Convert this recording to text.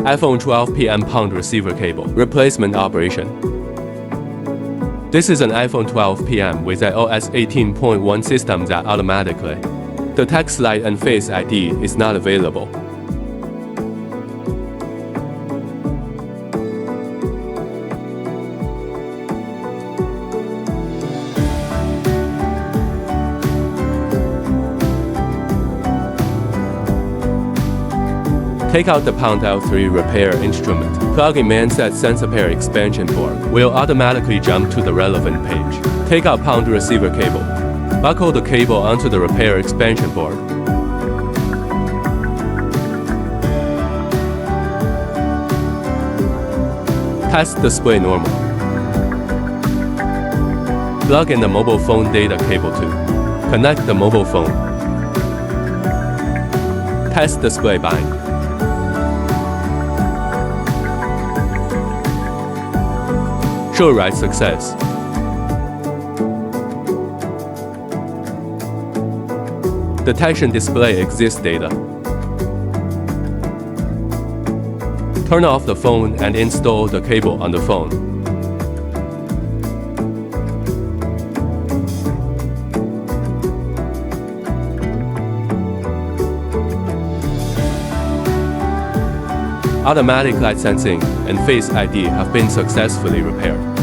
iPhone 12 PM pound receiver cable replacement operation. This is an iPhone 12 PM with iOS 18.1 system that automatically detects light and Face ID is not available. Take out the Pound L3 repair instrument. Plug in main set sensor pair expansion port. Will automatically jump to the relevant page. Take out Pound receiver cable. Buckle the cable onto the repair expansion board. Test display normal. Plug in the mobile phone data cable too. Connect the mobile phone. Test display bind. Show write success. Detection display exists data. Turn off the phone and install the cable on the phone. Automatic light sensing and Face ID have been successfully repaired.